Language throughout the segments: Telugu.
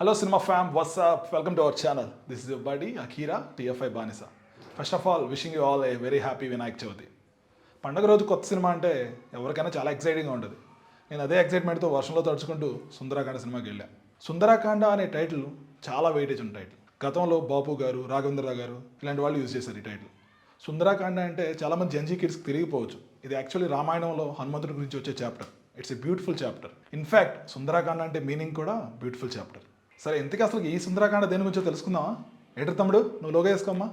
Hello cinema fam, what's up? Welcome to our channel. This is your buddy Akira TFI Banisa. First of all, wishing you all a very happy Vinayak Chavati. పండగ రోజు కొత్త సినిమా అంటే ఎవరికైనా చాలా ఎక్సైటింగ్గా ఉంటుంది. నేను అదే ఎక్సైట్మెంట్తో వర్షంలో తడుచుకుంటూ సుందరాకాండ సినిమాకి వెళ్ళాను. సుందరాకాండ అనే టైటిల్ చాలా వెయిటేజ్ ఉన్న టైటిల్. గతంలో బాపు గారు, రాఘవేంద్రరావు గారు ఇలాంటి వాళ్ళు యూజ్ చేశారు ఈ టైటిల్. సుందరాకాండ అంటే చాలామంది జెన్జీ కిడ్స్కి తిరిగిపోవచ్చు. ఇది యాక్చువల్లీ రామాయణంలో హనుమంతుడి గురించి వచ్చే chapter. It's a beautiful chapter. In fact Sundarakanda అంటే మీనింగ్ కూడా బ్యూటిఫుల్ చాప్టర్. సరే, ఇంతకీ అసలు ఈ సుందరాకాండ దేని గురించో తెలుసుకుందామా? ఏంటి తమ్ముడు, నువ్వు లోగా వేసుకోమ్మా.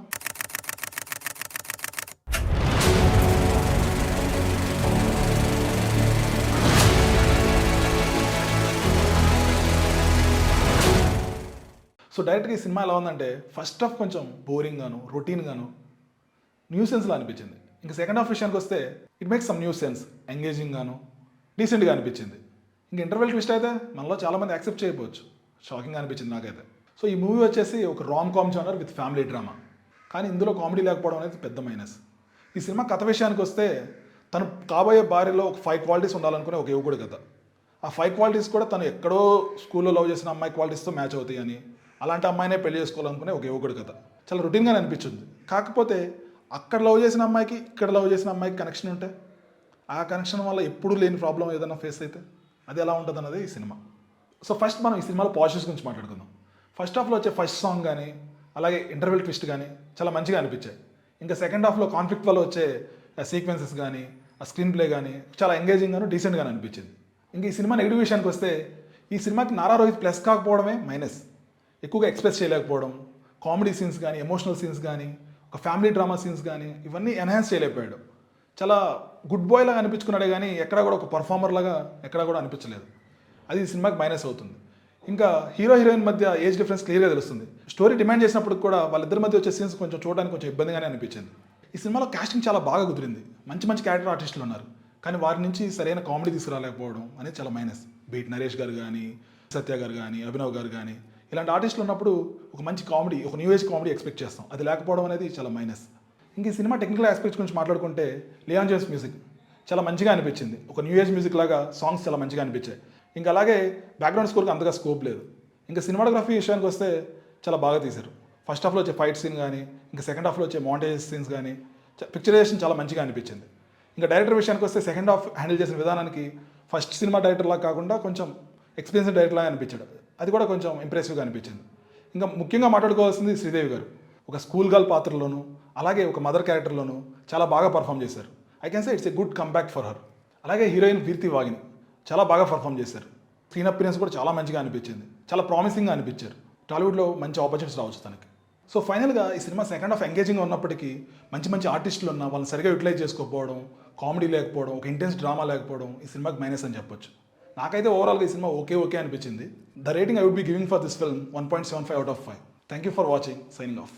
సో డైరెక్ట్గా ఈ సినిమా ఎలా ఉందంటే ఫస్ట్ హాఫ్ కొంచెం బోరింగ్ గాను, రొటీన్ గాను, న్యూ సెన్స్లో అనిపించింది. ఇంకా సెకండ్ హాఫ్ విషయానికి వస్తే it makes some new sense, engaging గాను, డీసెంట్గా అనిపించింది. ఇంకా ఇంటర్వెల్ ట్విస్ట్ అయితే మనలో చాలామంది యాక్సెప్ట్ చేయకపోవచ్చు. షాకింగ్గా అనిపించింది నాకైతే. సో ఈ మూవీ వచ్చేసి ఒక rom com genre with family drama, కానీ ఇందులో కామెడీ లేకపోవడం అనేది పెద్ద మైనస్. ఈ సినిమా కథ విషయానికి వస్తే తను కాబోయే భార్యలో ఒక 5 క్వాలిటీస్ ఉండాలనుకునే ఒక యువకుడు కథ. ఆ 5 క్వాలిటీస్ కూడా తను ఎక్కడో స్కూల్లో లవ్ చేసిన అమ్మాయి క్వాలిటీస్తో మ్యాచ్ అవుతాయి అని, అలాంటి అమ్మాయినే పెళ్లి చేసుకోవాలనుకునే ఒక యువకుడు కథ. చాలా రొటీన్గానే అనిపించింది. కాకపోతే అక్కడ లవ్ చేసిన అమ్మాయికి ఇక్కడ లవ్ చేసిన అమ్మాయికి కనెక్షన్ ఉంటే ఆ కనెక్షన్ వల్ల ఎప్పుడూ లేని ప్రాబ్లం ఏదైనా ఫేస్ అయితే అది ఎలా ఉంటుంది అన్నది ఈ సినిమా. సో ఫస్ట్ మనం ఈ సినిమాలో పాజిటివ్స్ గురించి మాట్లాడుకుందాం. ఫస్ట్ హాఫ్లో వచ్చే ఫస్ట్ సాంగ్ కానీ, అలాగే ఇంటర్వెల్ ట్విస్ట్ కానీ చాలా మంచిగా అనిపించాయి. ఇంకా సెకండ్ హాఫ్లో కాన్ఫ్లిక్ట్ వల్ల వచ్చే సీక్వెన్సెస్ కానీ, ఆ స్క్రీన్ ప్లే కానీ చాలా ఎంగేజింగ్గాను, డీసెంట్గాను అనిపించింది. ఇంకా ఈ సినిమా నెగిటివ్ విషయానికి వస్తే ఈ సినిమాకి నారా రోహిత్ ప్లస్ కాకపోవడమే మైనస్. ఎక్కువగా ఎక్స్ప్రెస్ చేయలేకపోవడం, కామెడీ సీన్స్ కానీ, ఎమోషనల్ సీన్స్ కానీ, ఒక ఫ్యామిలీ డ్రామా సీన్స్ కానీ ఇవన్నీ ఎన్హాన్స్ చేయలేకపోయాడు. చాలా గుడ్ బాయ్ లాగా అనిపించుకున్నాడే కానీ ఎక్కడా కూడా ఒక పర్ఫార్మర్ లాగా ఎక్కడా కూడా అనిపించలేదు. అది ఈ సినిమాకి మైనస్ అవుతుంది. ఇంకా హీరో హీరోయిన్ మధ్య ఏజ్ డిఫరెన్స్ క్లియర్గా తెలుస్తుంది. స్టోరీ డిమాండ్ చేసినప్పుడు కూడా వాళ్ళిద్దరి మధ్య వచ్చే సీన్స్ కొంచెం చూడడానికి కొంచెం ఇబ్బందిగానే అనిపించింది. ఈ సినిమాలో కాస్టింగ్ చాలా బాగా కుదిరింది. మంచి మంచి క్యారెక్టర్ ఆర్టిస్టులు ఉన్నారు, కానీ వారి నుంచి సరైన కామెడీ తీసుకురాలేకపోవడం అనేది చాలా మైనస్. బీట్ నరేష్ గారు కానీ, సత్య గారు కానీ, అభినవ్ గారు కానీ ఇలాంటి ఆర్టిస్టులు ఉన్నప్పుడు ఒక మంచి కామెడీ, ఒక న్యూ ఏజ్ కామెడీ ఎక్స్పెక్ట్ చేస్తాం. అది లేకపోవడం అనేది చాలా మైనస్. ఇంక ఈ సినిమా టెక్నికల్ ఆస్పెక్ట్స్ గురించి మాట్లాడుకుంటే లియాన్ జేమ్స్ మ్యూజిక్ చాలా మంచిగా అనిపించింది. ఒక న్యూ ఏజ్ మ్యూజిక్ లాగా సాంగ్స్ చాలా మంచిగా అనిపించాయి. ఇంకా అలాగే బ్యాక్గ్రౌండ్ స్కోర్కి అంతగా స్కోప్ లేదు. ఇంకా సినిమాటోగ్రఫీ విషయానికి వస్తే చాలా బాగా తీశారు. ఫస్ట్ హాఫ్లో వచ్చే ఫైట్ సీన్ కానీ, ఇంకా సెకండ్ హాఫ్లో వచ్చే మౌంటేజ్ సీన్స్ కానీ, పిక్చరైజేషన్ చాలా మంచిగా అనిపించింది. ఇంకా డైరెక్టర్ విషయానికి వస్తే సెకండ్ హాఫ్ హ్యాండిల్ చేసిన విధానానికి ఫస్ట్ సినిమా డైరెక్టర్ లాగా కాకుండా కొంచెం ఎక్స్పీరియన్స్ డైరెక్టర్ లాగా అనిపించాడు. అది కూడా కొంచెం ఇంప్రెసివ్గా అనిపించింది. ఇంకా ముఖ్యంగా మాట్లాడుకోవాల్సింది శ్రీదేవి గారు. ఒక స్కూల్ గర్ల్ పాత్రలోను, అలాగే ఒక మదర్ క్యారెక్టర్లోను చాలా బాగా పర్ఫామ్ చేశారు. I can say it's a good comeback for her. అలాగే హీరోయిన్ కీర్తి వాగిని చాలా బాగా పర్ఫామ్ చేశారు. స్క్రీన్ అపియరెన్స్ కూడా చాలా మంచిగా అనిపించింది. చాలా ప్రామిసింగ్గా అనిపించారు. టాలీవుడ్లో మంచి ఆపర్చునిటీస్ రావచ్చు తనకి. సో ఫైనల్గా ఈ సినిమా సెకండ్ హాఫ్ ఎంగేజింగ్గా ఉన్నప్పటికీ మంచి మంచి ఆర్టిస్టులు ఉన్న వాళ్ళని సరిగా యూటిలైజ్ చేసుకోకపోవడం, కామెడీ లేకపోవడం, ఒక ఇంటెన్స్ డ్రామా లేకపోవడం ఈ సినిమాకి మైనస్ అని చెప్పొచ్చు. నాకైతే ఓవరాల్గా ఈ సినిమా ఓకే అనిపించింది. The rating I would be giving for this film 1.75 out of 5. Thank you for watching. Signing of.